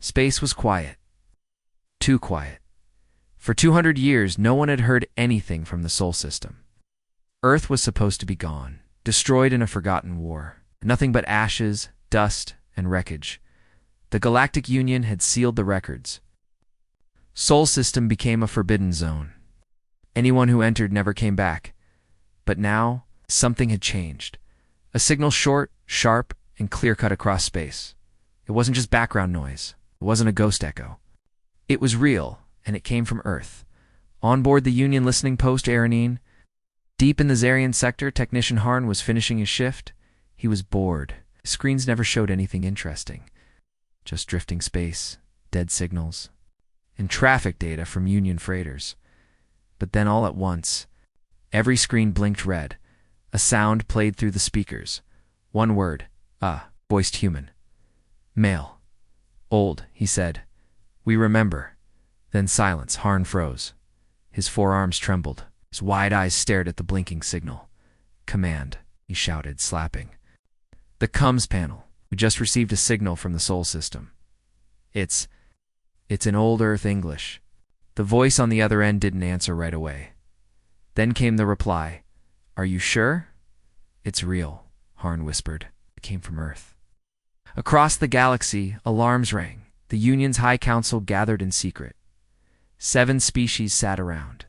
Space was quiet. Too quiet. For 200 years, no one had heard anything from the Sol system. Earth was supposed to be gone, destroyed in a forgotten war. Nothing but ashes, dust, and wreckage. The Galactic Union had sealed the records. Sol system became a forbidden zone. Anyone who entered never came back. But now, something had changed. A signal short, sharp, and clear-cut across space. It wasn't just background noise. It wasn't a ghost echo. It was real, and it came from Earth. On board the Union listening post Aranine, deep in the Zarian sector, Technician Harn was finishing his shift. He was bored. His screens never showed anything interesting. Just drifting space, dead signals, and traffic data from Union freighters. But then all at once, every screen blinked red. A sound played through the speakers. One word. Voiced human. Male. Old, he said. We remember. Then silence. Harn froze. His forearms trembled. His wide eyes stared at the blinking signal. Command, he shouted, slapping. The comms panel. We just received a signal from the Sol system. It's in old Earth English. The voice on the other end didn't answer right away. Then came the reply. Are you sure? It's real, Harn whispered. It came from Earth. Across the galaxy, alarms rang. The Union's High Council gathered in secret. 7 species sat around.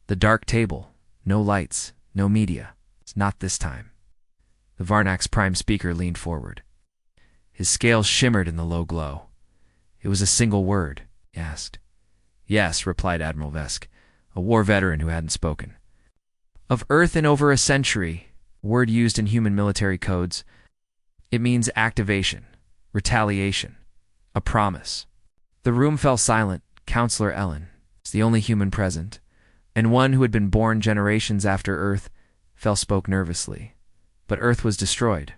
The dark table. No lights, no media. It's not this time. The Varnak's prime speaker leaned forward. His scales shimmered in the low glow. It was a single word, he asked. Yes, replied Admiral Vesk, a war veteran who hadn't spoken. Of Earth in over a century, word used in human military codes, it means activation, retaliation, a promise. The room fell silent. Counselor Ellen was the only human present, and one who had been born generations after Earth spoke nervously. But Earth was destroyed.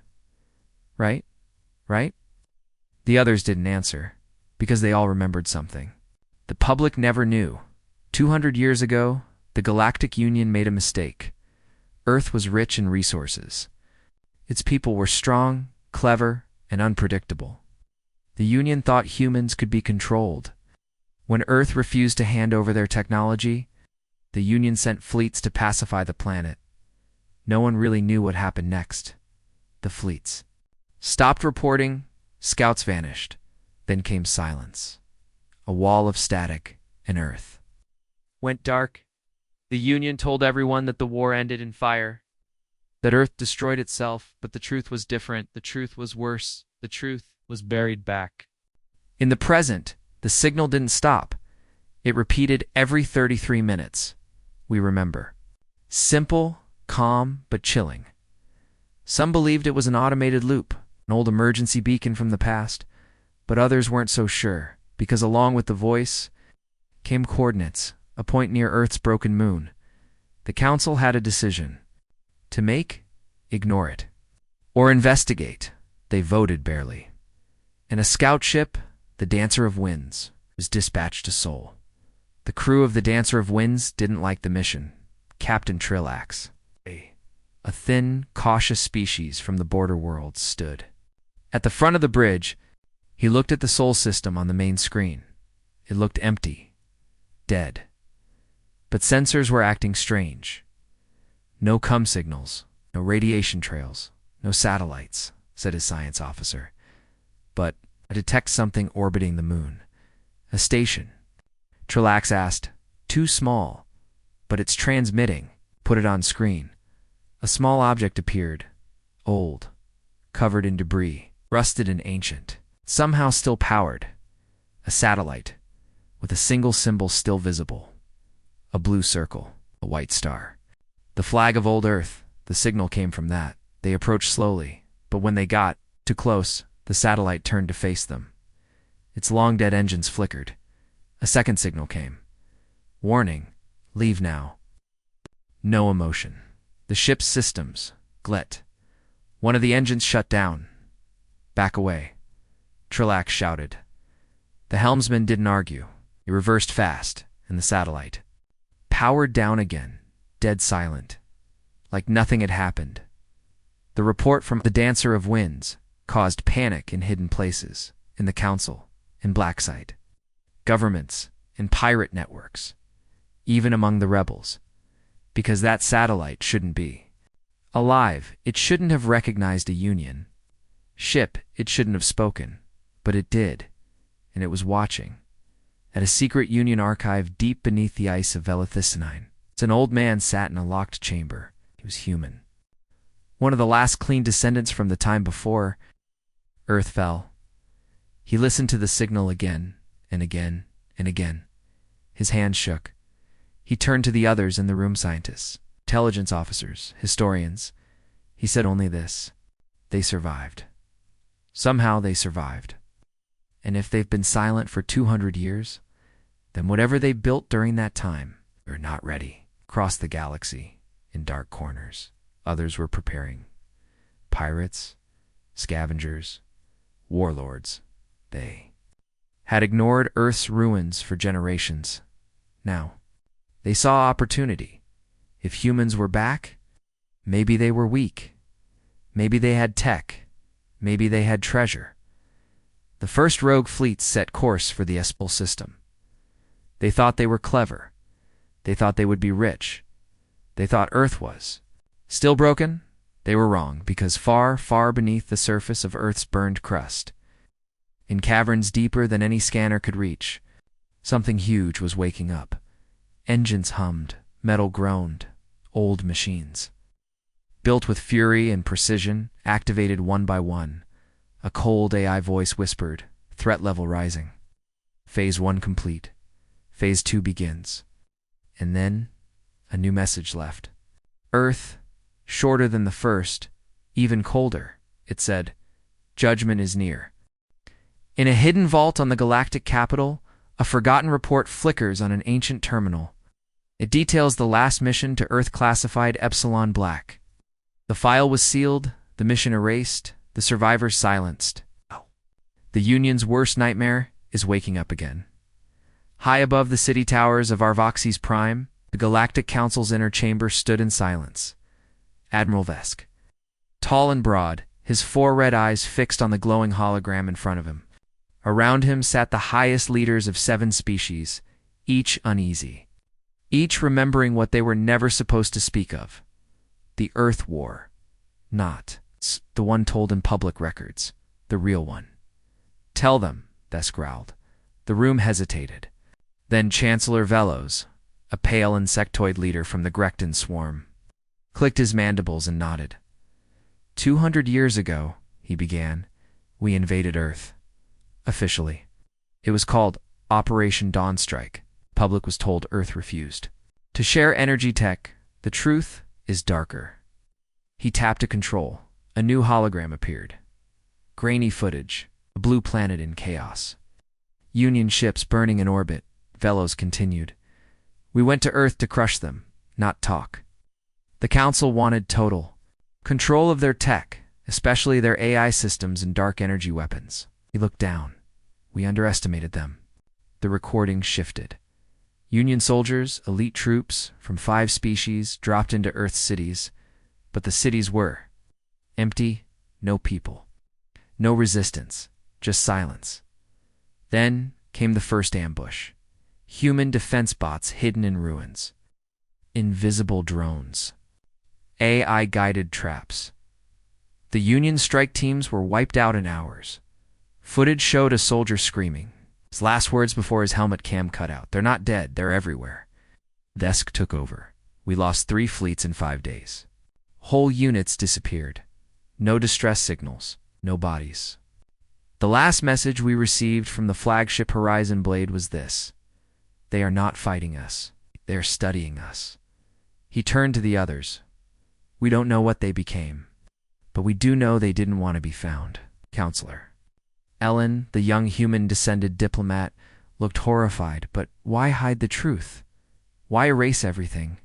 Right? Right? The others didn't answer, because they all remembered something. The public never knew. 200 years ago, the Galactic Union made a mistake. Earth was rich in resources. Its people were strong, clever, and unpredictable. The Union thought humans could be controlled. When Earth refused to hand over their technology, the Union sent fleets to pacify the planet. No one really knew what happened next. The fleets stopped reporting, scouts vanished. Then came silence. A wall of static, and Earth went dark. The Union told everyone that the war ended in fire, that Earth destroyed itself, but the truth was different. The truth was worse. The truth was buried back. In the present, the signal didn't stop. It repeated every 33 minutes. We remember. Simple, calm, but chilling. Some believed it was an automated loop, an old emergency beacon from the past, but others weren't so sure, because along with the voice came coordinates, a point near Earth's broken moon. The Council had a decision. To make? Ignore it. Or investigate. They voted barely. And a scout ship, the Dancer of Winds, was dispatched to Sol. The crew of the Dancer of Winds didn't like the mission. Captain Trillax, a thin, cautious species from the border worlds, stood. At the front of the bridge, he looked at the Sol system on the main screen. It looked empty, dead. But sensors were acting strange. No comm signals, no radiation trails, no satellites, said his science officer. But I detect something orbiting the moon. A station. Trillax asked, Too small, but it's transmitting. Put it on screen. A small object appeared, old, covered in debris, rusted and ancient, somehow still powered. A satellite, with a single symbol still visible. A blue circle, a white star. The flag of old Earth. The signal came from that. They approached slowly, but when they got too close, the satellite turned to face them. Its long-dead engines flickered. A second signal came. Warning, leave now. No emotion. The ship's systems, glit. One of the engines shut down. Back away. Trillax shouted. The helmsman didn't argue. He reversed fast, and the satellite powered down again, dead silent, like nothing had happened. The report from the Dancer of Winds caused panic in hidden places, in the Council, and black site, governments and pirate networks, even among the rebels, because that satellite shouldn't be alive. It shouldn't have recognized a Union ship. It shouldn't have spoken, but it did, and it was watching. At a secret Union archive deep beneath the ice of Velithicinine, an old man sat in a locked chamber. He was human. One of the last clean descendants from the time before Earth fell. He listened to the signal again and again and again. His hands shook. He turned to the others in the room, scientists, intelligence officers, historians. He said only this: they survived. Somehow they survived. And if they've been silent for 200 years, then whatever they built during that time, they're not ready. Across the galaxy, in dark corners, others were preparing. Pirates, scavengers, warlords. They had ignored Earth's ruins for generations. Now, they saw opportunity. If humans were back, maybe they were weak. Maybe they had tech. Maybe they had treasure. The first rogue fleets set course for the Espel system. They thought they were clever. They thought they would be rich. They thought Earth was still broken. They were wrong, because far, far beneath the surface of Earth's burned crust, in caverns deeper than any scanner could reach, something huge was waking up. Engines hummed, metal groaned, old machines, built with fury and precision, activated one by one. A cold AI voice whispered, threat level rising. Phase 1 complete. Phase 2 begins. And then, a new message left. Earth, shorter than the first, even colder, it said, judgment is near. In a hidden vault on the galactic capital, a forgotten report flickers on an ancient terminal. It details the last mission to Earth classified Epsilon Black. The file was sealed, the mission erased, the survivors silenced. The Union's worst nightmare is waking up again. High above the city towers of Arvoxes Prime, the Galactic Council's inner chamber stood in silence. Admiral Vesk, tall and broad, his 4 red eyes fixed on the glowing hologram in front of him. Around him sat the highest leaders of 7 species, each uneasy, each remembering what they were never supposed to speak of. The Earth War. Not the one told in public records, the real one. Tell them, Vesk growled. The room hesitated. Then Chancellor Velos, a pale insectoid leader from the Grekton swarm, clicked his mandibles and nodded. 200 years ago, he began, we invaded Earth. Officially. It was called Operation Dawnstrike. Public was told Earth refused to share energy tech. The truth is darker. He tapped a control. A new hologram appeared. Grainy footage. A blue planet in chaos. Union ships burning in orbit. Velos continued. We went to Earth to crush them, not talk. The Council wanted total control of their tech, especially their AI systems and dark energy weapons. He looked down. We underestimated them. The recording shifted. Union soldiers, elite troops from 5 species dropped into Earth's cities, but the cities were empty, no people, no resistance, just silence. Then came the first ambush. Human defense bots hidden in ruins. Invisible drones. AI-guided traps. The Union strike teams were wiped out in hours. Footage showed a soldier screaming. His last words before his helmet cam cut out. They're not dead, they're everywhere. Vesk took over. We lost 3 fleets in 5 days. Whole units disappeared. No distress signals, no bodies. The last message we received from the flagship Horizon Blade was this: they are not fighting us. They are studying us. He turned to the others. We don't know what they became, but we do know they didn't want to be found. Counselor. Ellen, the young human-descended diplomat, looked horrified. But why hide the truth? Why erase everything?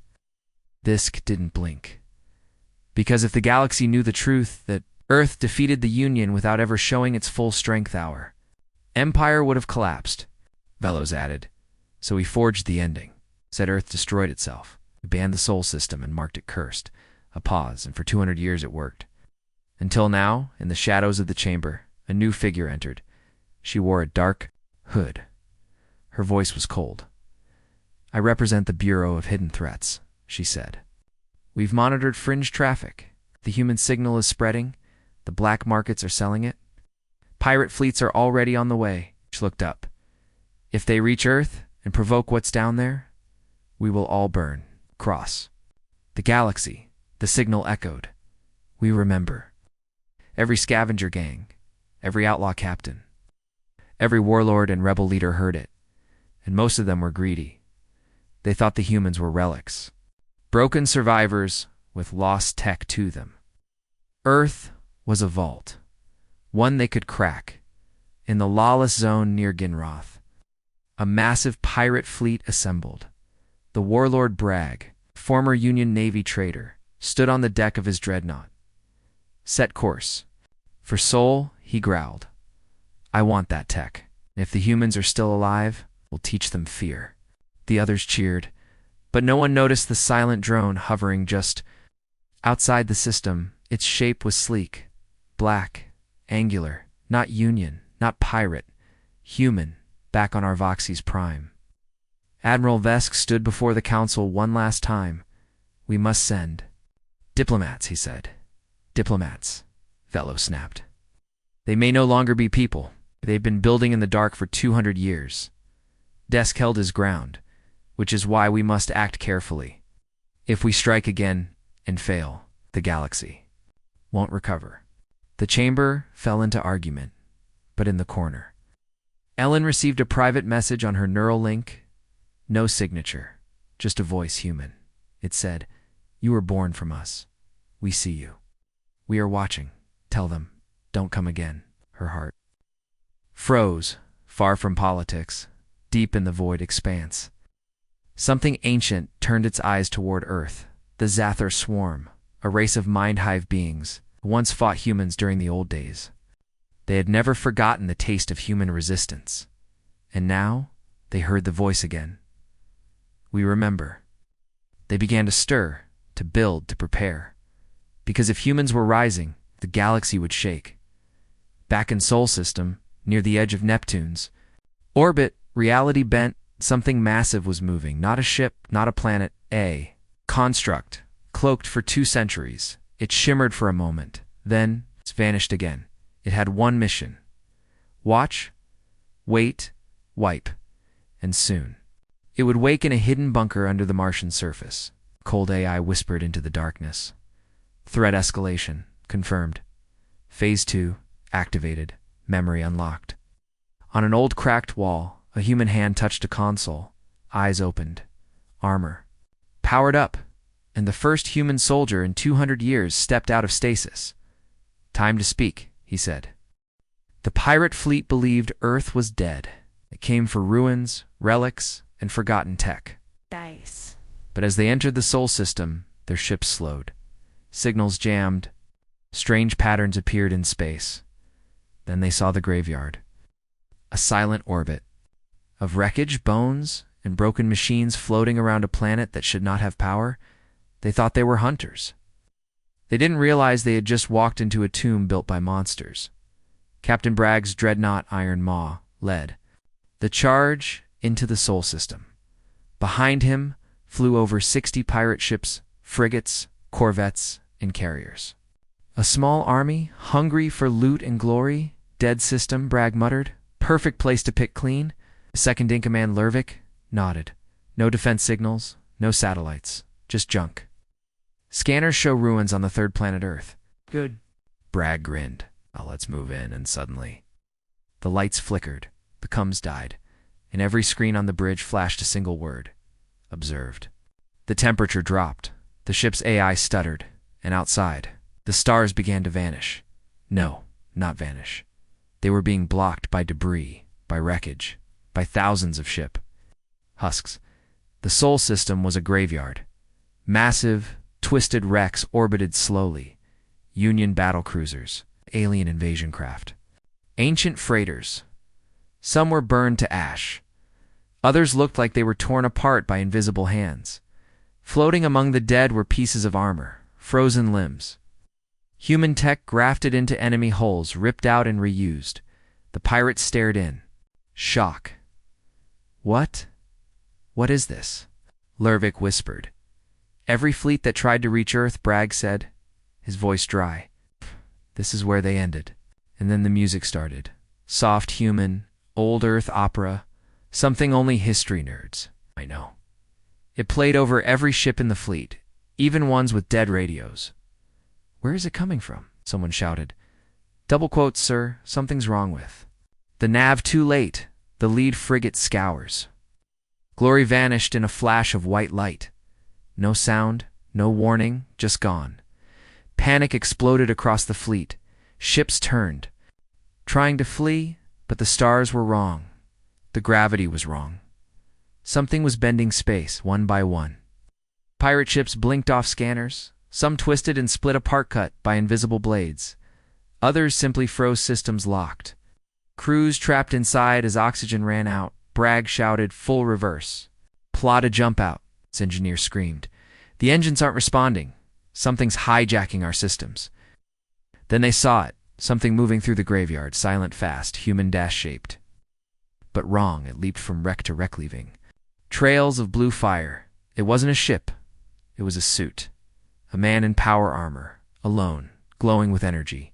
Visk didn't blink. Because if the galaxy knew the truth, that Earth defeated the Union without ever showing its full strength, our empire would have collapsed, Velos added. So he forged the ending, said Earth destroyed itself. He banned the Sol system and marked it cursed. A pause, and for 200 years it worked. Until now, in the shadows of the chamber, a new figure entered. She wore a dark, Hood. Her voice was cold. "I represent the Bureau of Hidden Threats," she said. "We've monitored fringe traffic. The human signal is spreading. The black markets are selling it. Pirate fleets are already on the way." She looked up. "If they reach Earth and provoke what's down there, we will all burn." Cross the galaxy, the signal echoed. "We remember." Every scavenger gang, every outlaw captain, every warlord and rebel leader heard it, and most of them were greedy. They thought the humans were relics, broken survivors with lost tech to them. Earth was a vault, one they could crack. In the lawless zone near Ginroth, a massive pirate fleet assembled. The warlord Bragg, former Union Navy trader, stood on the deck of his dreadnought. "Set course. For Sol," he growled. "I want that tech. If the humans are still alive, we'll teach them fear." The others cheered, but no one noticed the silent drone hovering just outside the system. Its shape was sleek, black, angular, not Union, not pirate, human, back on Arvoxy's prime. Admiral Vesk stood before the council one last time. "We must send." "Diplomats," he said. "Diplomats," Velo snapped. "They may no longer be people. They've been building in the dark for 200 years. Desk held his ground, which is why we must act carefully. If we strike again and fail, the galaxy won't recover." The chamber fell into argument, but in the corner. Ellen received a private message on her neural link. No signature, just a voice human. It said, "You were born from us. We see you. We are watching. Tell them, don't come again." Her heart froze, far from politics, deep in the void expanse. Something ancient turned its eyes toward Earth. The Zathor swarm, a race of mind-hive beings, once fought humans during the old days. They had never forgotten the taste of human resistance. And now they heard the voice again. "We remember." They began to stir, to build, to prepare. Because if humans were rising, the galaxy would shake. Back in Sol System, near the edge of Neptune's orbit, reality bent, something massive was moving. Not a ship, not a planet, a construct, cloaked for 2 centuries. It shimmered for a moment, then it vanished again. It had one mission: watch, wait, wipe, and soon it would wake in a hidden bunker under the Martian surface. Cold AI whispered into the darkness. "Threat escalation confirmed. Phase 2 activated. Memory unlocked." On an old cracked wall, a human hand touched a console. Eyes opened. Armor powered up, and the first human soldier in 200 years stepped out of stasis. "Time to speak," he said. The pirate fleet believed Earth was dead. It came for ruins, relics, and forgotten tech. Dice. But as they entered the Sol System, their ships slowed. Signals jammed. Strange patterns appeared in space. Then they saw the graveyard. A silent orbit of wreckage, bones, and broken machines floating around a planet that should not have power. They thought they were hunters. They didn't realize they had just walked into a tomb built by monsters. Captain Bragg's dreadnought Iron Maw led the charge into the Sol System. Behind him flew over 60 pirate ships, frigates, corvettes, and carriers. "A small army, hungry for loot and glory. Dead system," Bragg muttered. "Perfect place to pick clean." Second-in-command Lervik nodded. "No defense signals, no satellites, just junk. Scanners show ruins on the third planet Earth." Good. Bragg grinned. "Now let's move in," and suddenly the lights flickered, the comms died, and every screen on the bridge flashed a single word: observed. The temperature dropped, the ship's AI stuttered, and outside, the stars began to vanish. No, not vanish. They were being blocked by debris, by wreckage, by thousands of ship husks. The Sol System was a graveyard. Massive, twisted wrecks orbited slowly. Union battlecruisers, alien invasion craft, ancient freighters. Some were burned to ash. Others looked like they were torn apart by invisible hands. Floating among the dead were pieces of armor, frozen limbs. Human tech grafted into enemy hulls, ripped out and reused. The pirates stared in, Shock. What? What is this? Lurvik whispered. Every fleet that tried to reach Earth, Bragg said, his voice dry. This is where they ended. And then the music started. Soft human, old Earth opera, something only history nerds I know. It played over every ship in the fleet, even ones with dead radios. Where is it coming from? Someone shouted. Double quotes, sir. Something's wrong with. The nav too late. The lead frigate scours. Glory vanished in a flash of white light. No sound, no warning, just gone. Panic exploded across the fleet. Ships turned. Trying to flee, but the stars were wrong. The gravity was wrong. Something was bending space, one by one. Pirate ships blinked off scanners. Some twisted and split apart, cut by invisible blades. Others simply froze, systems locked. Crews trapped inside as oxygen ran out. Bragg shouted, full reverse. Plot a jump out, its engineer screamed. The engines aren't responding. Something's hijacking our systems. Then they saw it, something moving through the graveyard, silent, fast, human dash-shaped. But wrong, it leaped from wreck to wreck, leaving trails of blue fire. It wasn't a ship. It was a suit. A man in power armor, alone, glowing with energy.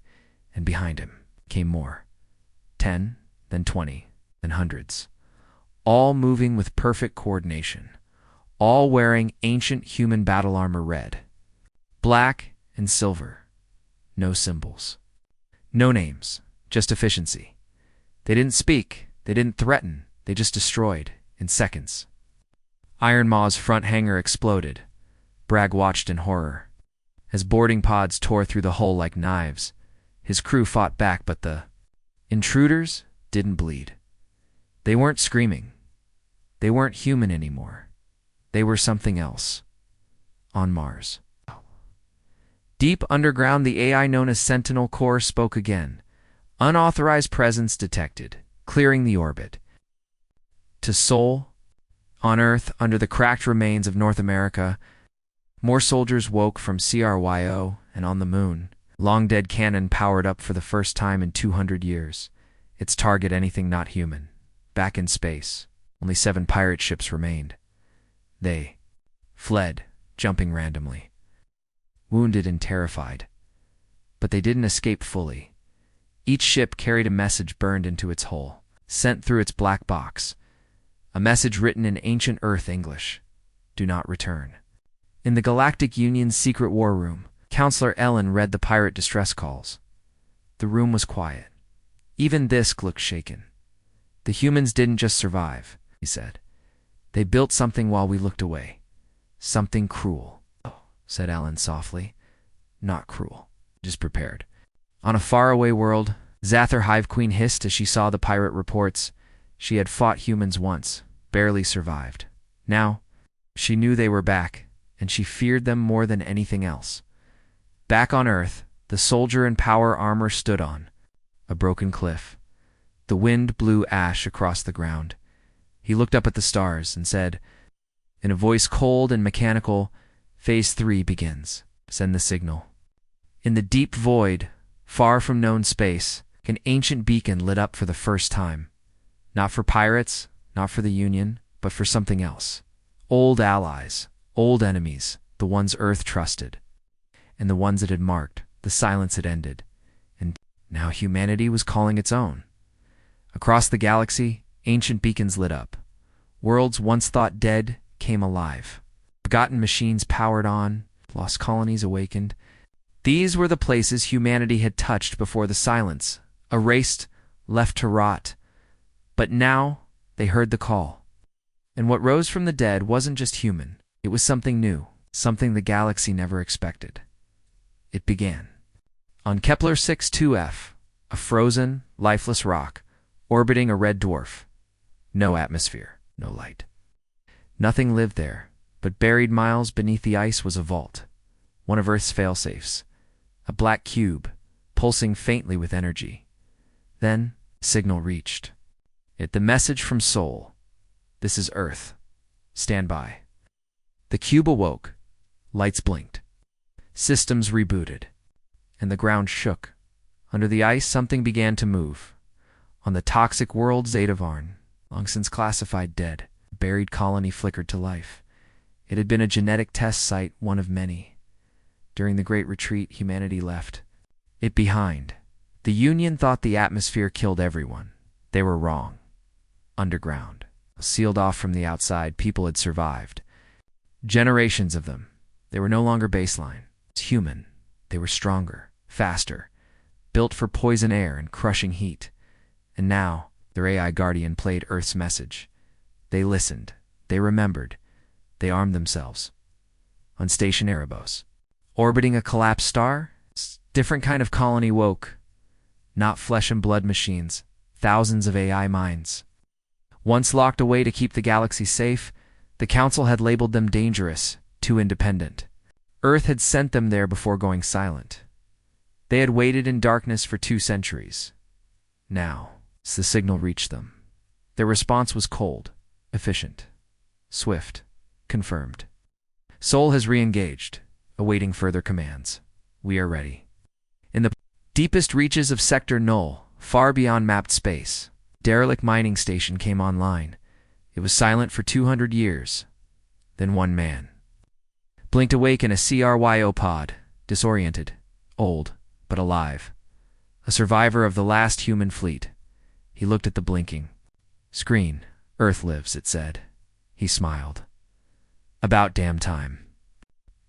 And behind him came more. 10, then 20, then hundreds. All moving with perfect coordination. All wearing ancient human battle armor, red, black, and silver. No symbols. No names, just efficiency. They didn't speak, they didn't threaten, they just destroyed, in seconds. Iron Maw's front hangar exploded. Bragg watched in horror. As boarding pods tore through the hull like knives, his crew fought back, but the intruders didn't bleed. They weren't screaming. They weren't human anymore. They were something else. On Mars. Deep underground, the AI known as Sentinel Core spoke again. Unauthorized presence detected, clearing the orbit. To Sol, on Earth, under the cracked remains of North America, more soldiers woke from CRYO, and on the moon, long-dead cannon powered up for the first time in 200 years. Its target, anything not human. Back in space, only 7 pirate ships remained. They fled, jumping randomly. Wounded and terrified. But they didn't escape fully. Each ship carried a message burned into its hull, sent through its black box. A message written in ancient Earth English. Do not return. In the Galactic Union's secret war room, Counselor Ellen read the pirate distress calls. The room was quiet. Even Thisk looked shaken. The humans didn't just survive, he said. They built something while we looked away. Something cruel. Oh, said Ellen softly. Not cruel, just prepared. On a faraway world, Zather Hive Queen hissed as she saw the pirate reports. She had fought humans once, barely survived. Now, she knew they were back, and she feared them more than anything else. Back on Earth, the soldier in power armor stood on a broken cliff. The wind blew ash across the ground. He looked up at the stars and said, in a voice cold and mechanical, Phase 3 begins. Send the signal. In the deep void, far from known space, an ancient beacon lit up for the first time. Not for pirates, not for the Union, but for something else. Old allies, old enemies, the ones Earth trusted. And the ones it had marked, the silence had ended. And now humanity was calling its own. Across the galaxy, ancient beacons lit up. Worlds once thought dead came alive. Forgotten machines powered on, lost colonies awakened. These were the places humanity had touched before the silence, erased, left to rot. But now they heard the call. And what rose from the dead wasn't just human. It was something new, something the galaxy never expected. It began. On Kepler 6-2f, a frozen, lifeless rock, orbiting a red dwarf. No atmosphere, no light. Nothing lived there, but buried miles beneath the ice was a vault, one of Earth's failsafes, a black cube, pulsing faintly with energy. Then, signal reached. The message from Sol. This is Earth. Stand by. The cube awoke. Lights blinked. Systems rebooted. And the ground shook. Under the ice, something began to move. On the toxic world Zetavarn, long since classified dead, a buried colony flickered to life. It had been a genetic test site, one of many. During the Great Retreat, humanity left it behind. The Union thought the atmosphere killed everyone. They were wrong. Underground, sealed off from the outside, people had survived. Generations of them. They were no longer baseline. Human. They were stronger, faster, built for poison air and crushing heat. And now, their AI guardian played Earth's message. They listened. They remembered. They armed themselves. On Station Erebos, orbiting a collapsed star, different kind of colony woke. Not flesh and blood machines, thousands of AI minds. Once locked away to keep the galaxy safe, the Council had labeled them dangerous, too independent. Earth had sent them there before going silent. They had waited in darkness for 2 centuries. Now, the signal reached them. Their response was cold, efficient, swift, confirmed. Sol has re-engaged, awaiting further commands. We are ready. In the deepest reaches of Sector Null, far beyond mapped space, derelict mining station came online. It was silent for 200 years. Then one man blinked awake in a CRYO pod, disoriented, old, but alive. A survivor of the last human fleet. He looked at the blinking screen. Earth lives, it said. He smiled. About damn time.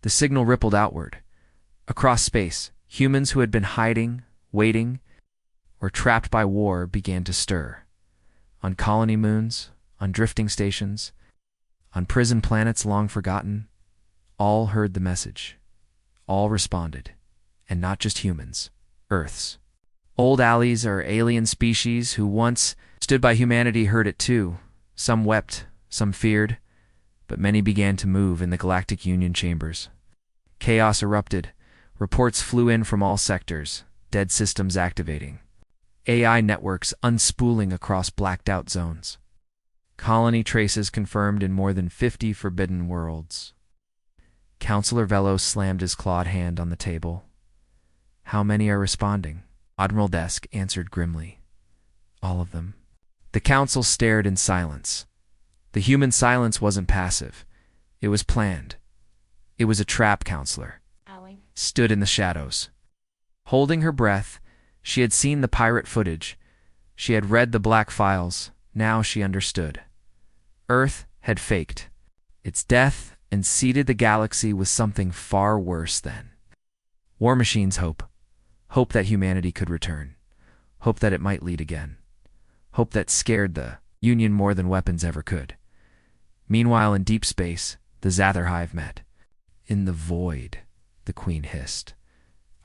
The signal rippled outward. Across space, humans who had been hiding, waiting, or trapped by war began to stir. On colony moons, on drifting stations, on prison planets long forgotten, all heard the message. All responded. And not just humans, Earths. Old allies or alien species who once stood by humanity heard it too. Some wept, some feared, but many began to move in the Galactic Union chambers. Chaos erupted. Reports flew in from all sectors, dead systems activating. AI networks unspooling across blacked-out zones. Colony traces confirmed in more than 50 forbidden worlds. Counselor Velos slammed his clawed hand on the table. How many are responding? Admiral Desk answered grimly. All of them. The council stared in silence. The human silence wasn't passive. It was planned. It was a trap, Counselor. Allie Stood in the shadows. Holding her breath, she had seen the pirate footage. She had read the black files. Now she understood. Earth had faked its death and seeded the galaxy with something far worse than War Machine's hope. Hope that humanity could return. Hope that it might lead again. Hope that scared the Union more than weapons ever could. Meanwhile, in deep space, the Zather Hive met. In the void, the Queen hissed.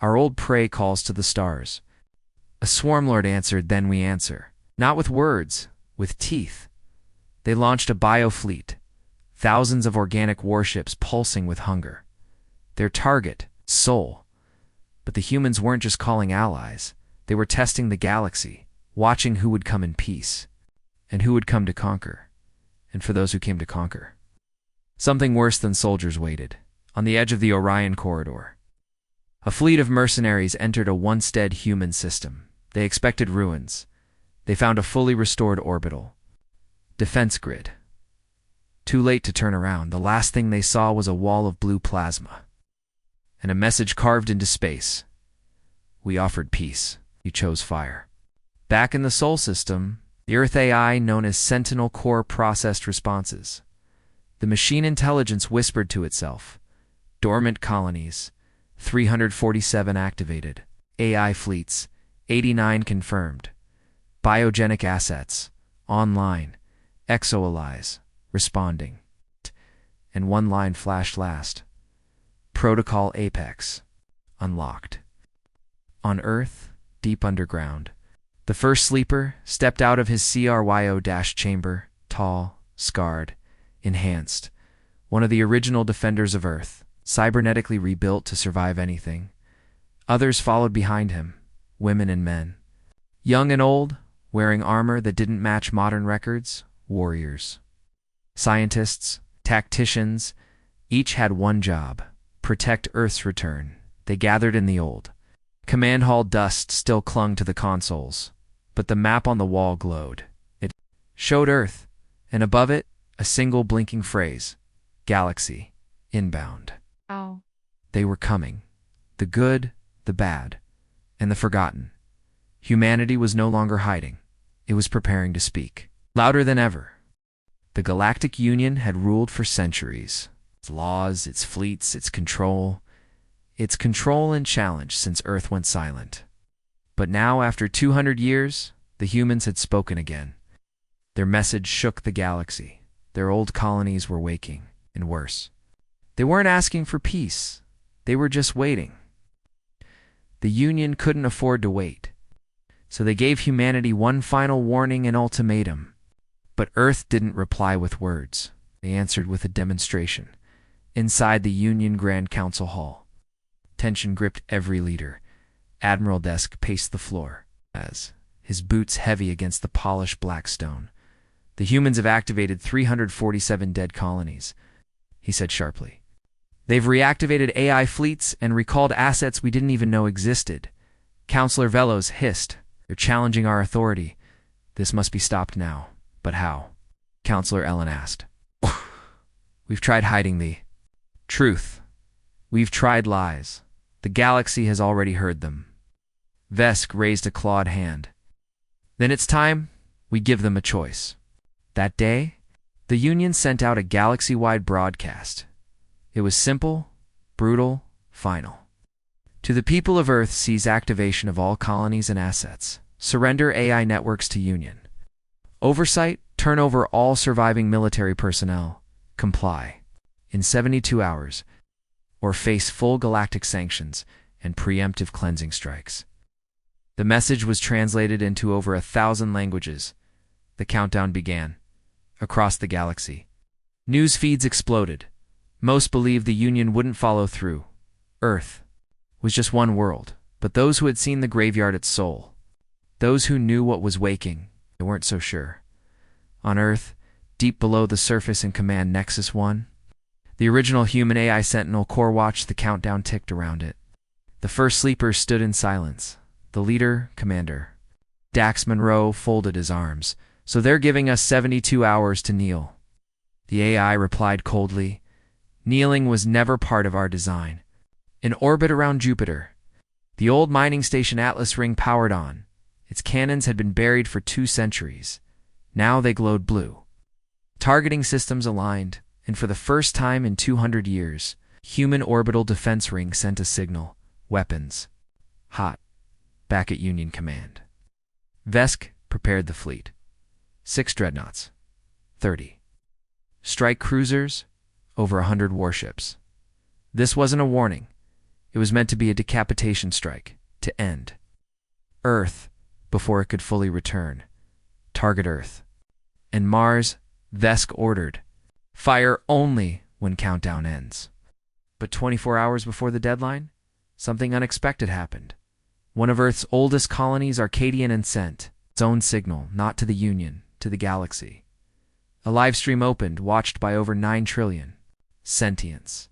Our old prey calls to the stars. A Swarmlord answered, then we answer. Not with words, with teeth. They launched a biofleet. Thousands of organic warships pulsing with hunger. Their target, Sol. But the humans weren't just calling allies. They were testing the galaxy, watching who would come in peace, and who would come to conquer. And for those who came to conquer, something worse than soldiers waited, on the edge of the Orion Corridor. A fleet of mercenaries entered a once-dead human system. They expected ruins. They found a fully restored orbital defense grid. Too late to turn around. The last thing they saw was a wall of blue plasma and a message carved into space. We offered peace. You chose fire. Back in the Sol system, the Earth AI known as Sentinel Core processed responses. The machine intelligence whispered to itself. Dormant colonies, 347 activated. AI fleets, 89 confirmed. Biogenic assets, online. Exo-allies, responding. And one line flashed last. Protocol Apex, unlocked. On Earth, deep underground, the first sleeper stepped out of his CRYO-chamber, tall, scarred, enhanced. One of the original defenders of Earth, cybernetically rebuilt to survive anything. Others followed behind him, women and men. Young and old, wearing armor that didn't match modern records, warriors. Scientists, tacticians, each had one job: protect Earth's return. They gathered in the old command hall. Dust still clung to the consoles. but the map on the wall glowed. It showed Earth, and above it, a single blinking phrase: Galaxy, inbound. Oh. They were coming. The good, the bad, and the forgotten. Humanity was no longer hiding. It was preparing to speak. Louder than ever. The Galactic Union had ruled for centuries. Its laws, its fleets, its control and challenge since Earth went silent. But now, after 200 years, the humans had spoken again. Their message shook the galaxy. Their old colonies were waking, and worse. They weren't asking for peace. They were just waiting. The Union couldn't afford to wait. So they gave humanity one final warning and ultimatum. But Earth didn't reply with words. They answered with a demonstration. Inside the Union Grand Council Hall, tension gripped every leader. Admiral Desk paced the floor, as his boots heavy against the polished black stone. The humans have activated 347 dead colonies, he said sharply. They've reactivated AI fleets and recalled assets we didn't even know existed. Counselor Velos hissed. They're challenging our authority. This must be stopped now. But how? Counselor Ellen asked. We've tried hiding the truth. We've tried lies. The galaxy has already heard them. Vesk raised a clawed hand. Then it's time we give them a choice. That day, the Union sent out a galaxy-wide broadcast. It was simple, brutal, final. To the people of Earth, seize activation of all colonies and assets. Surrender AI networks to Union. Oversight, turn over all surviving military personnel. Comply in 72 hours, or face full galactic sanctions and preemptive cleansing strikes. The message was translated into over 1,000 languages. The countdown began. Across the galaxy, news feeds exploded. Most believed the Union wouldn't follow through. Earth was just one world, but those who had seen the graveyard at Sol, those who knew what was waking, they weren't so sure. On Earth, deep below the surface in Command Nexus 1, the original human AI Sentinel Core watched the countdown ticked around it. The first sleepers stood in silence. The leader, Commander Dax Monroe, folded his arms. So they're giving us 72 hours to kneel. The AI replied coldly. Kneeling was never part of our design. In orbit around Jupiter, the old mining station Atlas Ring powered on. Its cannons had been buried for 2 centuries. Now they glowed blue. Targeting systems aligned, and for the first time in 200 years, human orbital defense ring sent a signal. Weapons. Hot. Back at Union Command. Vesk prepared the fleet. 6 dreadnoughts. 30. Strike cruisers. Over 100 warships. This wasn't a warning. It was meant to be a decapitation strike. To end Earth before it could fully return. Target Earth. And Mars, Vesk ordered. Fire only when countdown ends. But 24 hours before the deadline, something unexpected happened. One of Earth's oldest colonies, Arcadian, sent its own signal, not to the Union, to the galaxy. A live stream opened, watched by over 9 trillion. Sentience.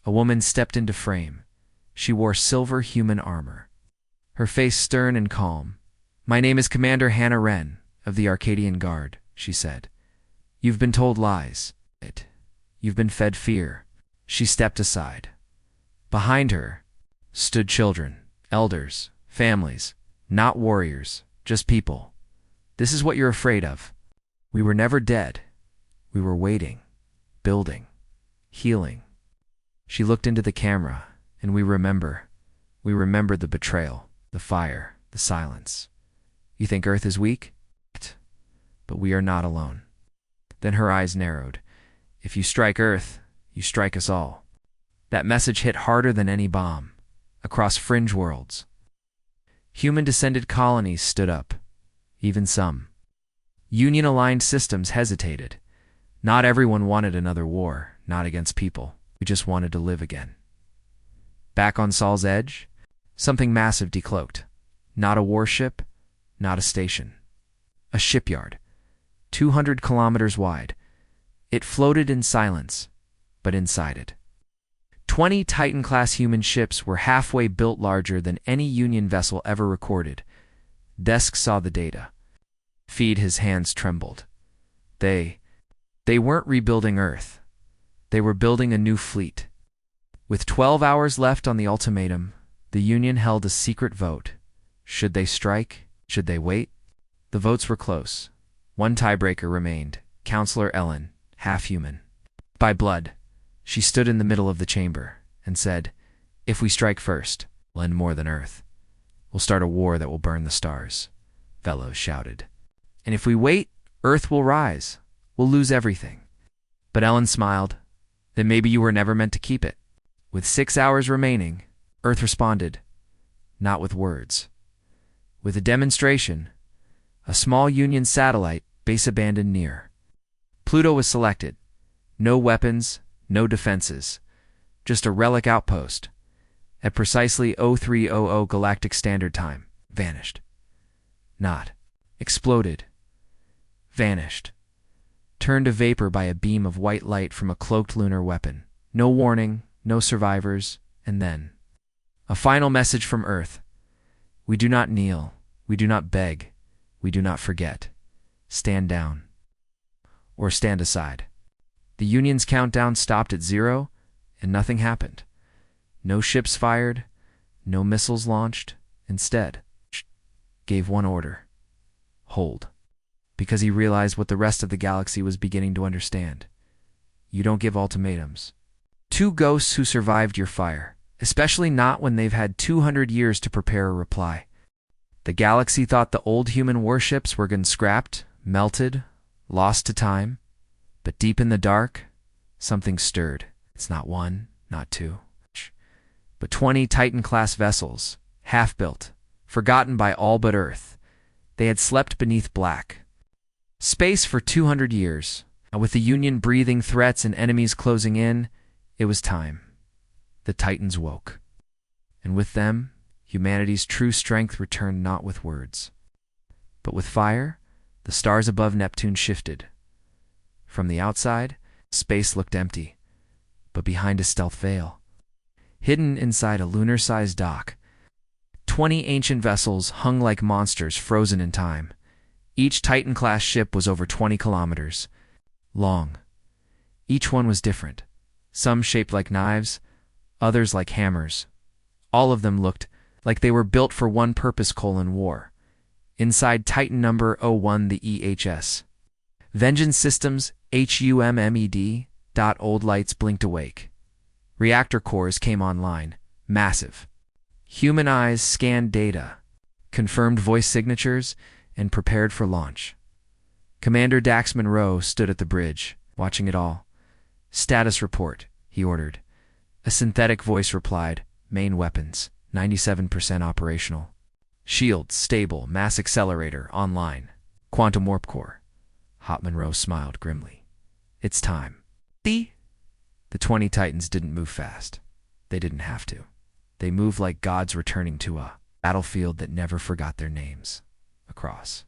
A woman stepped into frame. She wore silver human armor. Her face stern and calm. My name is Commander Hannah Wren, of the Arcadian Guard, she said. You've been told lies. You've been fed fear. She stepped aside. Behind her stood children, elders, families, not warriors, just people. This is what you're afraid of. We were never dead. We were waiting, building, healing. She looked into the camera, and we remembered the betrayal, the fire, the silence. You think Earth is weak? But we are not alone. Then her eyes narrowed. If you strike Earth, you strike us all. That message hit harder than any bomb, across fringe worlds. Human-descended colonies stood up, even some. Union-aligned systems hesitated. Not everyone wanted another war, not against people. We just wanted to live again. Back on Sol's edge, something massive decloaked. Not a warship, not a station. A shipyard, 200 kilometers wide. It floated in silence, but inside it, 20 Titan-class human ships were halfway built, larger than any Union vessel ever recorded. Desk saw the data. Feed his hands trembled. They weren't rebuilding Earth. They were building a new fleet. With 12 hours left on the ultimatum, the Union held a secret vote. Should they strike? Should they wait? The votes were close. One tiebreaker remained. Counselor Ellen, half-human. By blood, she stood in the middle of the chamber and said, "If we strike first, we'll end more than Earth. We'll start a war that will burn the stars," Fellows shouted. "And if we wait, Earth will rise. We'll lose everything." But Ellen smiled. "Then maybe you were never meant to keep it." With 6 hours remaining, Earth responded, not with words. With a demonstration, a small Union satellite, base abandoned near. Pluto was selected. No weapons, no defenses, just a relic outpost. At precisely 0300 Galactic Standard Time, vanished. Not exploded. Vanished. Turned to vapor by a beam of white light from a cloaked lunar weapon. No warning, no survivors, and then a final message from Earth. We do not kneel. We do not beg. We do not forget. Stand down. Or stand aside. The Union's countdown stopped at 0, and nothing happened. No ships fired, no missiles launched. Instead, gave one order. Hold. Because he realized what the rest of the galaxy was beginning to understand. You don't give ultimatums. Two ghosts who survived your fire, especially not when they've had 200 years to prepare a reply. The galaxy thought the old human warships were getting scrapped, melted, lost to time. But deep in the dark, something stirred. It's not one, not two, but 20 Titan-class vessels, half-built, forgotten by all but Earth. They had slept beneath black space for 200 years. And with the Union breathing threats and enemies closing in, it was time. The Titans woke. And with them, humanity's true strength returned not with words, but with fire. The stars above Neptune shifted. From the outside, space looked empty, but behind a stealth veil, hidden inside a lunar-sized dock, 20 ancient vessels hung like monsters frozen in time. Each Titan-class ship was over 20 kilometers long. Each one was different, some shaped like knives, others like hammers. All of them looked like they were built for one purpose: war. Inside Titan number 01, the EHS. Vengeance Systems, HUMMED. Old lights blinked awake. Reactor cores came online, massive. Human eyes scanned data, confirmed voice signatures, and prepared for launch. Commander Dax Monroe stood at the bridge, watching it all. "Status report," he ordered. A synthetic voice replied, "Main weapons, 97% operational. Shields, stable, mass accelerator, online. Quantum warp core." Hot Monroe smiled grimly. "It's time." The 20 Titans didn't move fast. They didn't have to. They moved like gods returning to a battlefield that never forgot their names. Across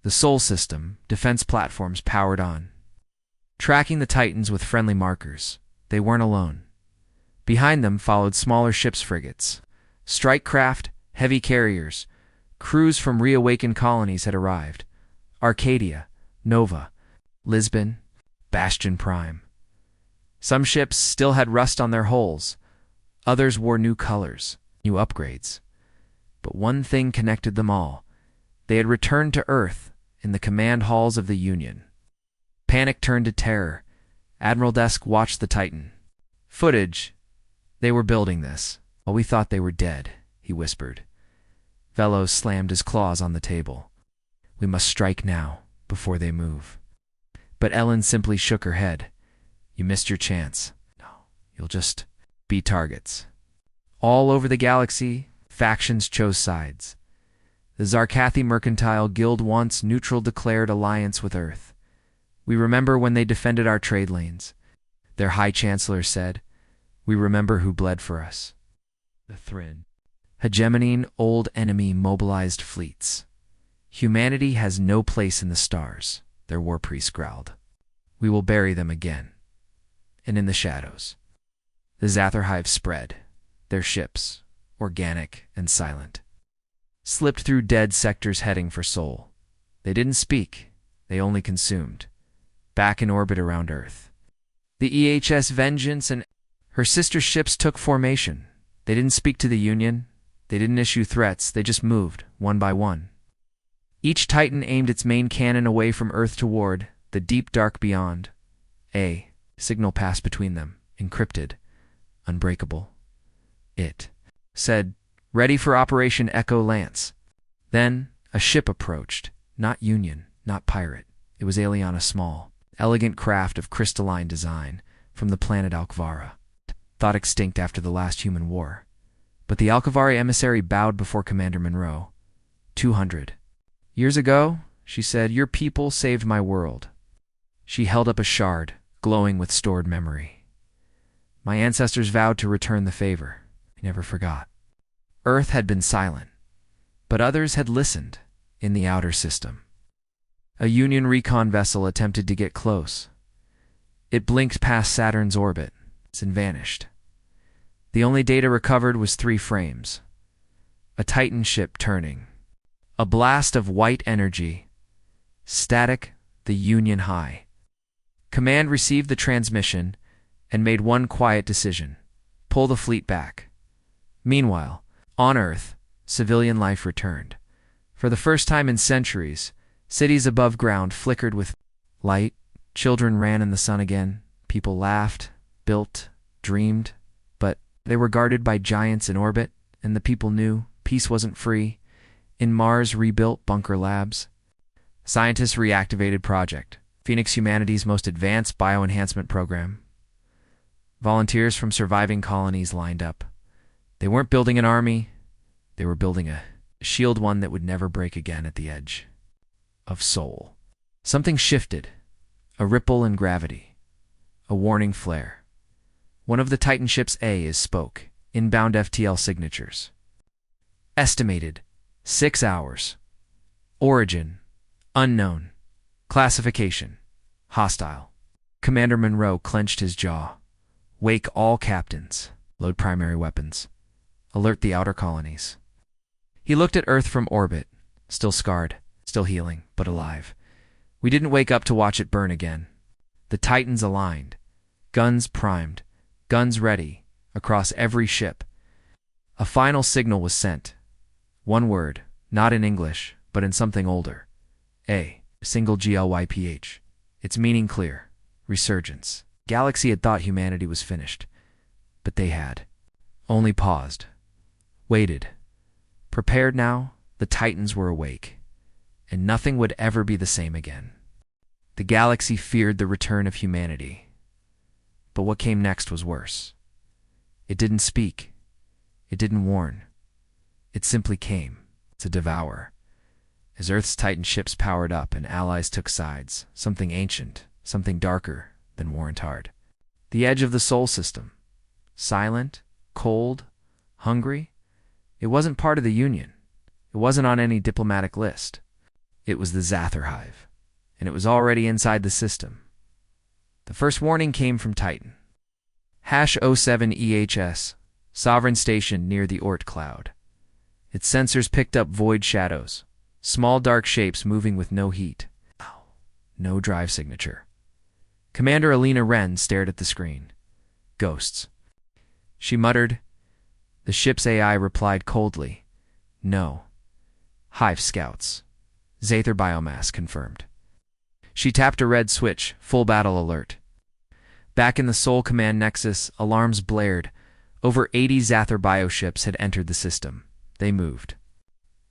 the Sol system, defense platforms powered on, tracking the Titans with friendly markers. They weren't alone. Behind them followed smaller ships, frigates, strike craft, heavy carriers. Crews from reawakened colonies had arrived. Arcadia, Nova, Lisbon, Bastion Prime. Some ships still had rust on their hulls. Others wore new colors, new upgrades. But one thing connected them all. They had returned to Earth in the command halls of the Union. Panic turned to terror. Admiral Desk watched the Titan. Footage. "They were building this while we thought they were dead," he whispered. Velos slammed his claws on the table. "We must strike now, before they move." But Ellen simply shook her head. "You missed your chance. No, you'll just be targets." All over the galaxy, factions chose sides. The Zarkathi Mercantile Guild, once neutral, declared alliance with Earth. "We remember when they defended our trade lanes," their High Chancellor said. "We remember who bled for us." The Thrin hegemonine old enemy mobilized fleets. "Humanity has no place in the stars," their war priest growled. "We will bury them again." And in the shadows, the Zather Hive spread, their ships, organic and silent. slipped through dead sectors heading for Sol. They didn't speak, they only consumed. Back in orbit around Earth, the EHS Vengeance and her sister ships took formation. They didn't speak to the Union, they didn't issue threats, they just moved, one by one. Each Titan aimed its main cannon away from Earth toward the deep dark beyond. A signal passed between them, encrypted, unbreakable. It said, "Ready for Operation Echo Lance." Then a ship approached, not Union, not pirate. It was Aliana Small, elegant craft of crystalline design, from the planet Alkvara, thought extinct after the last human war. But the Alkvari emissary bowed before Commander Monroe. 200 years ago, she said, your people saved my world. She held up a shard, glowing with stored memory. My ancestors vowed to return the favor. I never forgot. Earth had been silent, but others had listened in the outer system. A Union recon vessel attempted to get close. It blinked past Saturn's orbit and vanished. The only data recovered was 3 frames. A Titan ship turning. A blast of white energy. Static, the Union high. Command received the transmission and made one quiet decision. Pull the fleet back. Meanwhile, on Earth, civilian life returned. For the first time in centuries, cities above ground flickered with light, children ran in the sun again, people laughed, built, dreamed, but they were guarded by giants in orbit, and the people knew peace wasn't free. In Mars rebuilt bunker labs. Scientists reactivated Project Phoenix, humanity's most advanced bioenhancement program. Volunteers from surviving colonies lined up. They weren't building an army, they were building a shield, one that would never break again at the edge of Sol. Something shifted, a ripple in gravity, a warning flare. One of the Titan ships spoke, inbound FTL signatures. Estimated 6 hours. Origin unknown. Classification hostile. Commander Monroe clenched his jaw. Wake all captains. Load primary weapons. Alert the outer colonies. He looked at Earth from orbit, still scarred, still healing, but alive. We didn't wake up to watch it burn again. The Titans aligned, guns primed, guns ready, across every ship. A final signal was sent. One word, not in English, but in something older. A single GLYPH. Its meaning clear. Resurgence. Galaxy had thought humanity was finished, but they had only paused. Waited. Prepared now, the Titans were awake, and nothing would ever be the same again. The galaxy feared the return of humanity. But what came next was worse. It didn't speak. It didn't warn. It simply came to devour. As Earth's Titan ships powered up and allies took sides, something ancient, something darker than Warrantard. The edge of the Sol system. Silent, cold, hungry. It wasn't part of the Union. It wasn't on any diplomatic list. It was the Zather Hive, and it was already inside the system. The first warning came from Titan. #07 EHS, Sovereign Station near the Oort cloud. Its sensors picked up void shadows, small dark shapes moving with no heat. No drive signature. Commander Alina Wren stared at the screen. Ghosts. She muttered. The ship's AI replied coldly. No. Hive scouts. Zather biomass confirmed. She tapped a red switch, full battle alert. Back in the Sol Command Nexus, alarms blared. Over 80 Zather bioships had entered the system. They moved.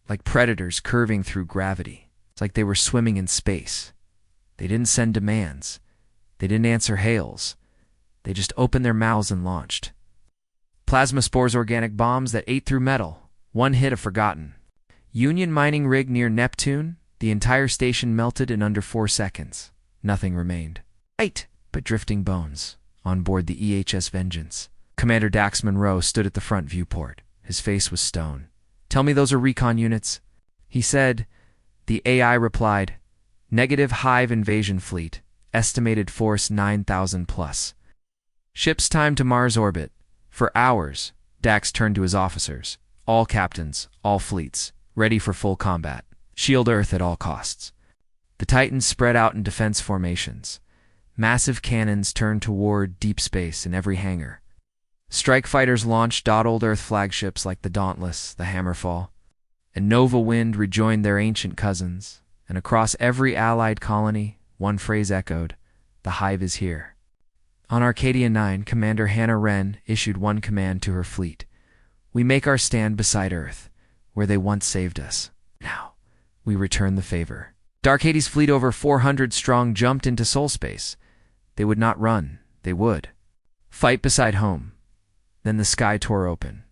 Like predators curving through gravity. It's like they were swimming in space. They didn't send demands. They didn't answer hails. They just opened their mouths and launched. Plasma spores, organic bombs that ate through metal. One hit of forgotten. Union mining rig near Neptune. The entire station melted in under 4 seconds. Nothing remained. Right, but drifting bones. On board the EHS Vengeance. Commander Dax Monroe stood at the front viewport. His face was stone. Tell me those are recon units. He said. The AI replied. Negative Hive invasion fleet. Estimated force 9,000 plus. Ship's time to Mars orbit. For hours, Dax turned to his officers. All captains, all fleets. ready for full combat. Shield Earth at all costs. The Titans spread out in defense formations. Massive cannons turned toward deep space in every hangar. Strike fighters launched dotted Earth flagships like the Dauntless, the Hammerfall, and Nova Wind rejoined their ancient cousins, and across every allied colony, one phrase echoed, "The Hive is here." On Arcadia 9, Commander Hannah Wren issued one command to her fleet. "We make our stand beside Earth, where they once saved us. Now, we return the favor." Darkades' fleet, over 400 strong, jumped into soul space. They would not run, they would fight beside home. Then the sky tore open.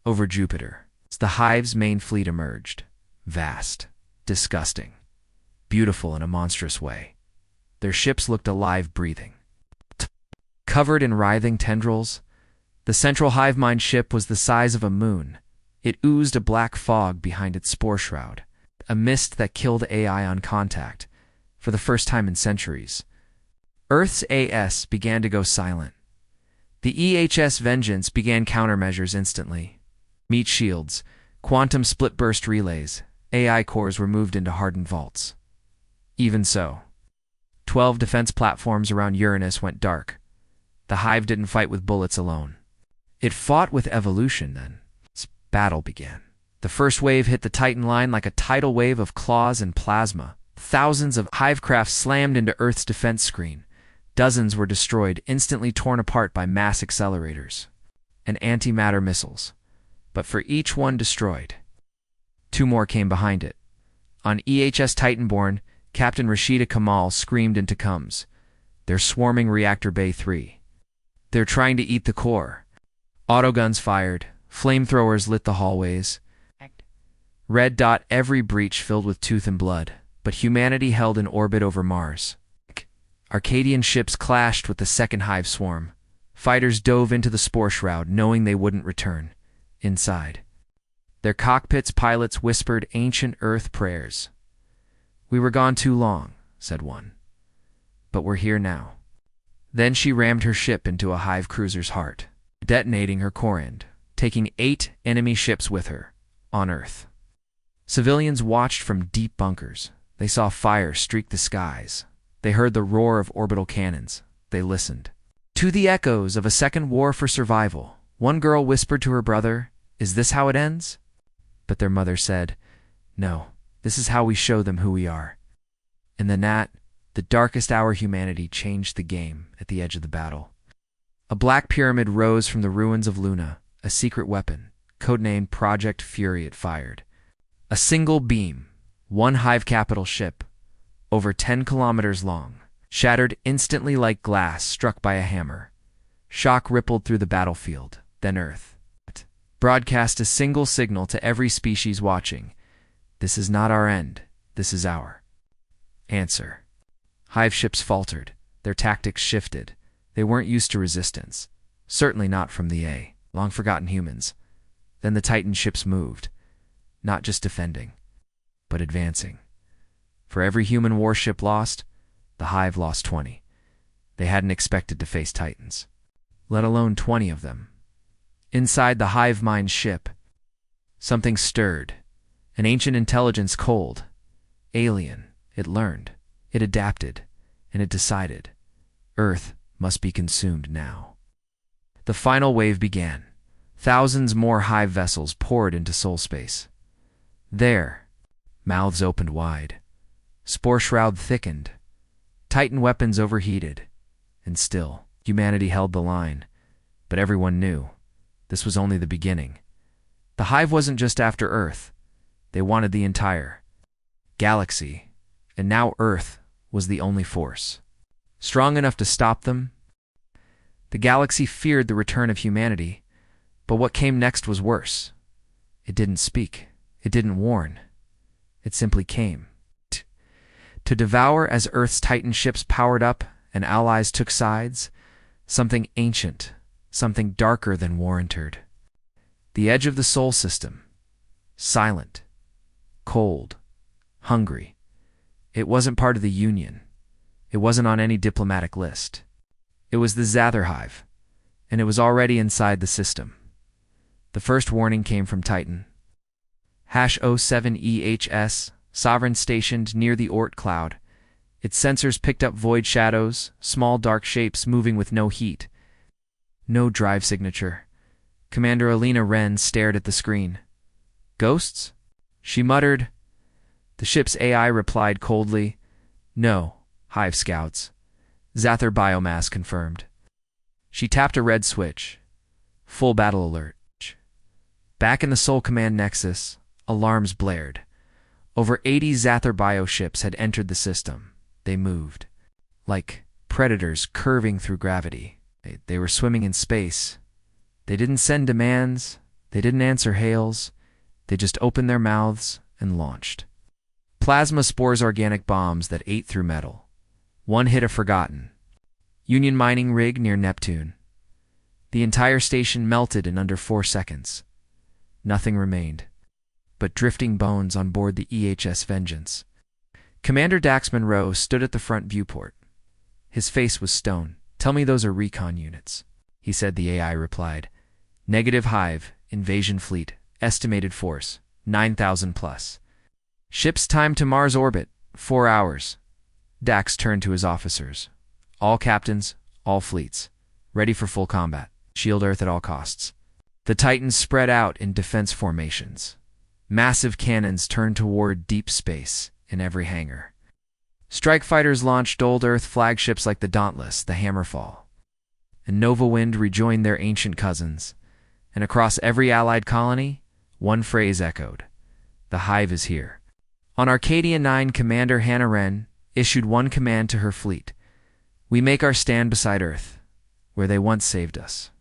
Over Jupiter, the Hive's main fleet emerged. Vast, disgusting, beautiful in a monstrous way. Their ships looked alive, breathing. Covered in writhing tendrils, the central hive mind ship was the size of a moon. It oozed a black fog behind its spore shroud, a mist that killed AI on contact, for the first time in centuries. Earth's AS began to go silent. The EHS Vengeance began countermeasures instantly. Meat shields, quantum split-burst relays, AI cores were moved into hardened vaults. Even so, 12 defense platforms around Uranus went dark. The Hive didn't fight with bullets alone. It fought with evolution then. Its battle began. The first wave hit the Titan line like a tidal wave of claws and plasma. Thousands of Hivecraft slammed into Earth's defense screen. Dozens were destroyed, instantly torn apart by mass accelerators and antimatter missiles. But for each one destroyed, 2 more came behind it. On EHS Titanborn, Captain Rashida Kamal screamed into Cums. "They're swarming Reactor Bay 3. They're trying to eat the core." Autoguns fired. Flamethrowers lit the hallways. Red dot every breach filled with tooth and blood. But humanity held in orbit over Mars. Arcadian ships clashed with the second Hive swarm. Fighters dove into the spore shroud, knowing they wouldn't return. Inside their cockpits, pilots whispered ancient Earth prayers. "We were gone too long," said one. "But we're here now." Then she rammed her ship into a Hive cruiser's heart, detonating her core end, taking 8 enemy ships with her, on Earth. Civilians watched from deep bunkers. They saw fire streak the skies. They heard the roar of orbital cannons. They listened to the echoes of a second war for survival. One girl whispered to her brother, "Is this how it ends?" But their mother said, "No, this is how we show them who we are." In the darkest hour, humanity changed the game at the edge of the battle. A black pyramid rose from the ruins of Luna, a secret weapon, codenamed Project Fury. It fired a single beam, one Hive capital ship, over 10 kilometers long, shattered instantly like glass struck by a hammer. Shock rippled through the battlefield. Then Earth broadcast a single signal to every species watching. "This is not our end. This is our answer." Hive ships faltered. Their tactics shifted. They weren't used to resistance. Certainly not from the long-forgotten humans. Then the Titan ships moved. Not just defending, but advancing. For every human warship lost, the Hive lost 20. They hadn't expected to face Titans, let alone 20 of them. Inside the hive mind ship, something stirred. An ancient intelligence, cold, alien. It learned, it adapted, and it decided Earth must be consumed now. The final wave began. Thousands more hive vessels poured into soul space. There, mouths opened wide. Spore shroud thickened. Titan weapons overheated. And still, humanity held the line. But everyone knew this was only the beginning. The Hive wasn't just after Earth. They wanted the entire galaxy. And now Earth was the only force strong enough to stop them. The galaxy feared the return of humanity, but what came next was worse. It didn't speak. It didn't warn. It simply came. To devour as Earth's Titan ships powered up and allies took sides, something ancient, something darker than war entered. The edge of the Sol system. Silent. Cold. Hungry. It wasn't part of the Union. It wasn't on any diplomatic list. It was the Zather Hive, and it was already inside the system. The first warning came from Titan. -07EHS, Sovereign stationed near the Oort cloud. Its sensors picked up void shadows, small dark shapes moving with no heat. No drive signature. Commander Alina Wren stared at the screen. Ghosts? She muttered. The ship's AI replied coldly, No, Hive Scouts. Zather biomass confirmed. She tapped a red switch. Full battle alert. Back in the Sol Command Nexus, alarms blared. Over 80 Zather bioships had entered the system. They moved. Like predators curving through gravity. They were swimming in space. They didn't send demands. They didn't answer hails. They just opened their mouths and launched. Plasma spores organic bombs that ate through metal. One hit a forgotten Union mining rig near Neptune. The entire station melted in under 4 seconds. Nothing remained but drifting bones on board the EHS Vengeance. Commander Dax Monroe stood at the front viewport. His face was stone. Tell me those are recon units, he said. The AI replied. Negative Hive, invasion fleet, estimated force, 9,000 plus. Ship's time to Mars orbit, 4 hours. Dax turned to his officers. All captains, all fleets, ready for full combat. Shield Earth at all costs. The Titans spread out in defense formations. Massive cannons turned toward deep space in every hangar. Strike fighters launched old Earth flagships like the Dauntless, the Hammerfall. And Nova Wind rejoined their ancient cousins. And across every Allied colony, one phrase echoed. The Hive is here. On Arcadia 9, Commander Hannah Wren issued one command to her fleet. We make our stand beside Earth, where they once saved us.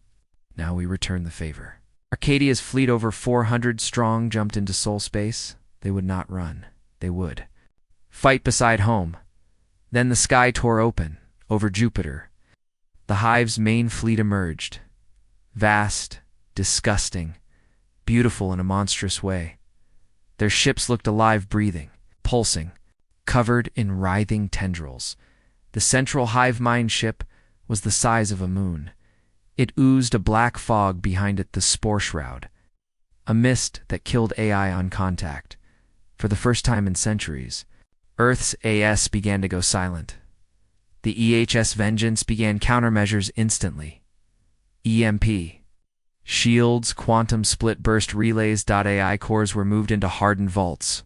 Now we return the favor. Arcadia's fleet, over 400 strong, jumped into Sol space. They would not run. They would fight beside home. Then the sky tore open over Jupiter. The Hive's main fleet emerged. Vast, disgusting, beautiful in a monstrous way. Their ships looked alive, breathing, pulsing, covered in writhing tendrils. The central Hive mine ship was the size of a moon. It oozed a black fog behind it, the Spore Shroud, a mist that killed AI on contact. For the first time in centuries, Earth's AS began to go silent. The EHS Vengeance began countermeasures instantly. EMP. Shields, quantum split burst relays. AI cores were moved into hardened vaults.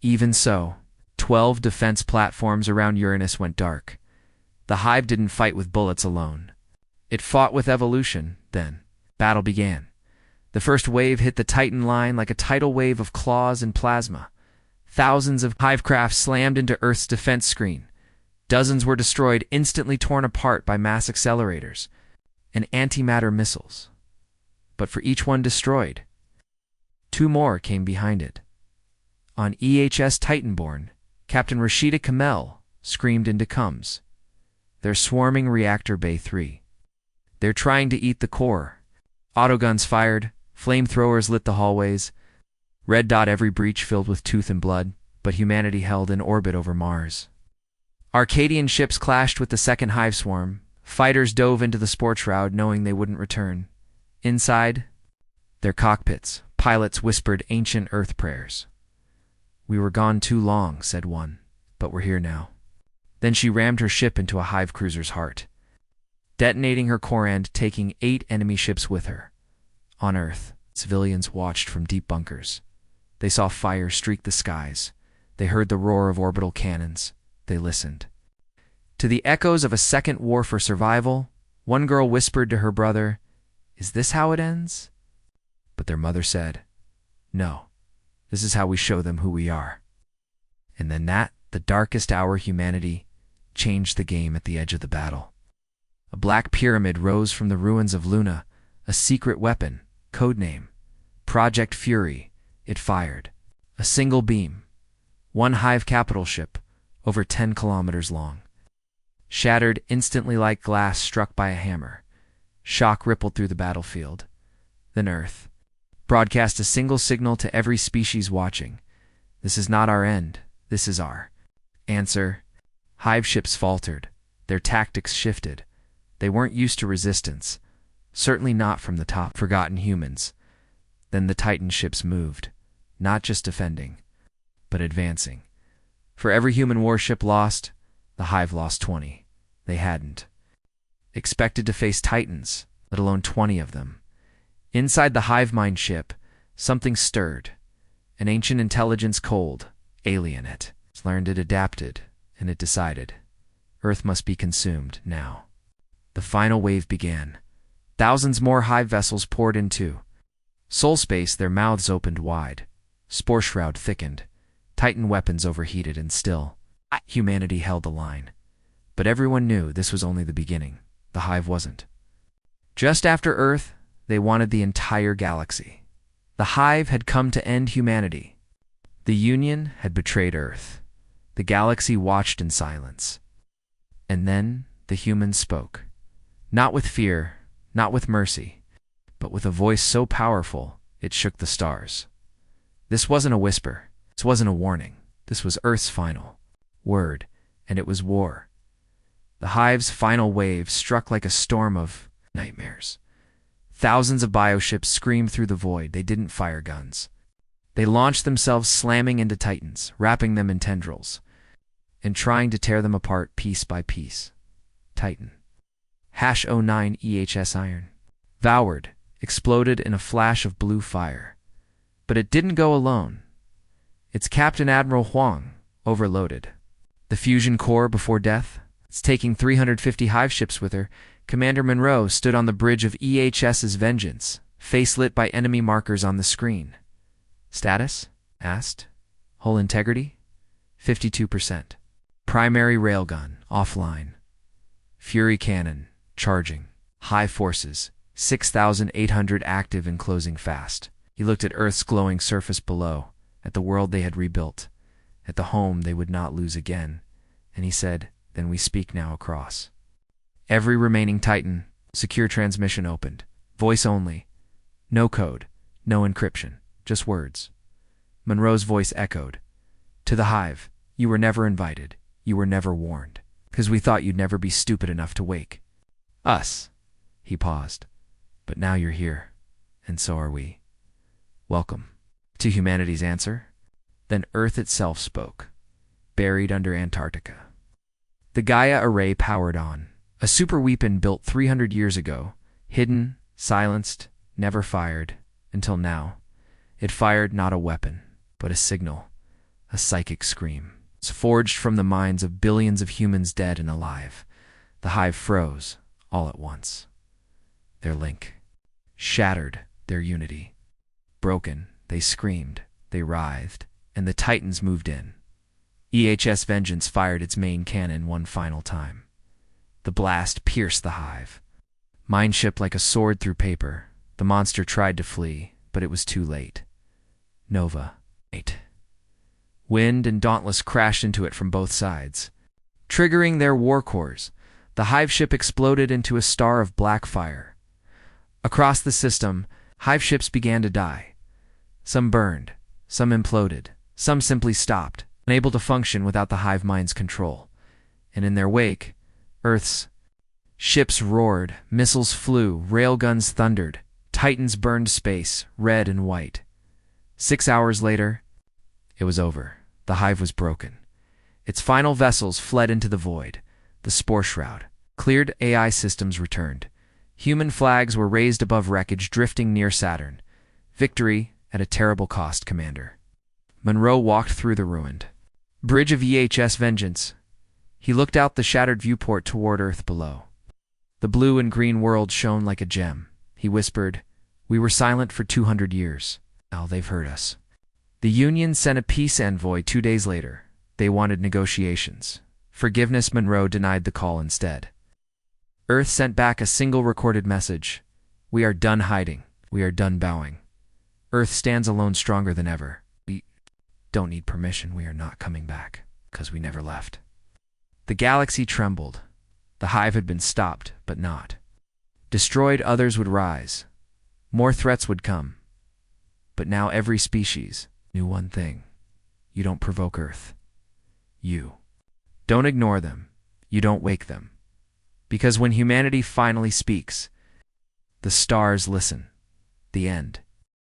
Even so, 12 defense platforms around Uranus went dark. The Hive didn't fight with bullets alone. It fought with evolution. Then, battle began. The first wave hit the Titan line like a tidal wave of claws and plasma. Thousands of Hivecraft slammed into Earth's defense screen. Dozens were destroyed, instantly torn apart by mass accelerators and antimatter missiles. But for each one destroyed, 2 more came behind it. On EHS Titanborn, Captain Rashida Kamel screamed into coms. They're swarming Reactor Bay 3. They're trying to eat the core. Autoguns fired, flamethrowers lit the hallways. Red dot every breach filled with tooth and blood, but humanity held in orbit over Mars. Arcadian ships clashed with the second Hive swarm. Fighters dove into the Spore Shroud knowing they wouldn't return. Inside their cockpits, pilots whispered ancient Earth prayers. We were gone too long, said one, but we're here now. Then she rammed her ship into a Hive cruiser's heart, detonating her core and taking 8 enemy ships with her. On Earth, civilians watched from deep bunkers. They saw fire streak the skies. They heard the roar of orbital cannons. They listened to the echoes of a second war for survival. One girl whispered to her brother, "Is this how it ends?" But their mother said, "No, this is how we show them who we are." And then the darkest hour, humanity changed the game at the edge of the battle. A black pyramid rose from the ruins of Luna, a secret weapon, codename Project Fury. It fired a single beam. One Hive capital ship, over 10 kilometers long, shattered instantly like glass struck by a hammer. Shock rippled through the battlefield. Then Earth broadcast a single signal to every species watching. This is not our end. This is our answer. Hive ships faltered. Their tactics shifted. They weren't used to resistance. Certainly not from the top forgotten humans. Then the Titan ships moved. not just defending, but advancing. For every human warship lost, the Hive lost 20. They hadn't expected to face Titans, let alone 20 of them. Inside the hive mind ship, something stirred. An ancient intelligence cold, alien it. Learned it adapted, and it decided. Earth must be consumed now. The final wave began. Thousands more hive vessels poured into soul space, their mouths opened wide. Spore shroud thickened. Titan weapons overheated, and still, humanity held the line. But everyone knew this was only the beginning. The hive wasn't. Just after Earth, they wanted the entire galaxy. The hive had come to end humanity. The Union had betrayed Earth. The galaxy watched in silence. And then the humans spoke. Not with fear, not with mercy, but with a voice so powerful it shook the stars. This wasn't a whisper. This wasn't a warning. This was Earth's final word, and it was war. The hive's final wave struck like a storm of nightmares. Thousands of bioships screamed through the void. They didn't fire guns. They launched themselves, slamming into Titans, wrapping them in tendrils, and trying to tear them apart piece by piece. Titan. #09 EHS Iron. Voured, exploded in a flash of blue fire. But it didn't go alone. Its Captain Admiral Huang, overloaded. The fusion core before death? It's taking 350 hive ships with her. Commander Monroe stood on the bridge of EHS's Vengeance, face lit by enemy markers on the screen. Status? Asked. Hull integrity? 52%. Primary railgun, offline. Fury cannon, charging. High forces, 6,800 active and closing fast. He looked at Earth's glowing surface below, at the world they had rebuilt, at the home they would not lose again, and he said, "Then we speak now across." Every remaining Titan, secure transmission opened. Voice only. No code, no encryption, just words. Monroe's voice echoed. "To the hive, you were never invited. You were never warned. Because we thought you'd never be stupid enough to wake us." He paused. "But now you're here, and so are we. Welcome." To humanity's answer. Then Earth itself spoke, buried under Antarctica. The Gaia array powered on. A super weapon built 300 years ago, hidden, silenced, never fired, until now. It fired not a weapon, but a signal, a psychic scream. It's forged from the minds of billions of humans dead and alive. The hive froze, all at once. Their link. Shattered, their unity. Broken, they screamed, they writhed, and the Titans moved in. EHS Vengeance fired its main cannon one final time. The blast pierced the hive. Mind ship like a sword through paper. The monster tried to flee, but it was too late. Nova. 8. Wind and Dauntless crashed into it from both sides. Triggering their war cores, the hive ship exploded into a star of black fire. Across the system, hive ships began to die. Some burned, some imploded, some simply stopped, unable to function without the hive mind's control. And in their wake, Earth's ships roared, missiles flew, railguns thundered, Titans burned space, red and white. 6 hours later, it was over. The hive was broken. Its final vessels fled into the void. The spore shroud. Cleared, AI systems returned. Human flags were raised above wreckage drifting near Saturn. Victory at a terrible cost, Commander. Monroe walked through the ruined bridge of EHS Vengeance. He looked out the shattered viewport toward Earth below. The blue and green world shone like a gem. He whispered, "We were silent for 200 years. Now they've heard us." The Union sent a peace envoy 2 days later. They wanted negotiations. Forgiveness. Monroe denied the call instead. Earth sent back a single recorded message. "We are done hiding. We are done bowing. Earth stands alone, stronger than ever. We don't need permission. We are not coming back, because we never left." The galaxy trembled. The hive had been stopped, but not destroyed. Others would rise. More threats would come. But now every species knew one thing. You don't provoke Earth. You don't ignore them. You don't wake them. Because when humanity finally speaks, the stars listen. The end.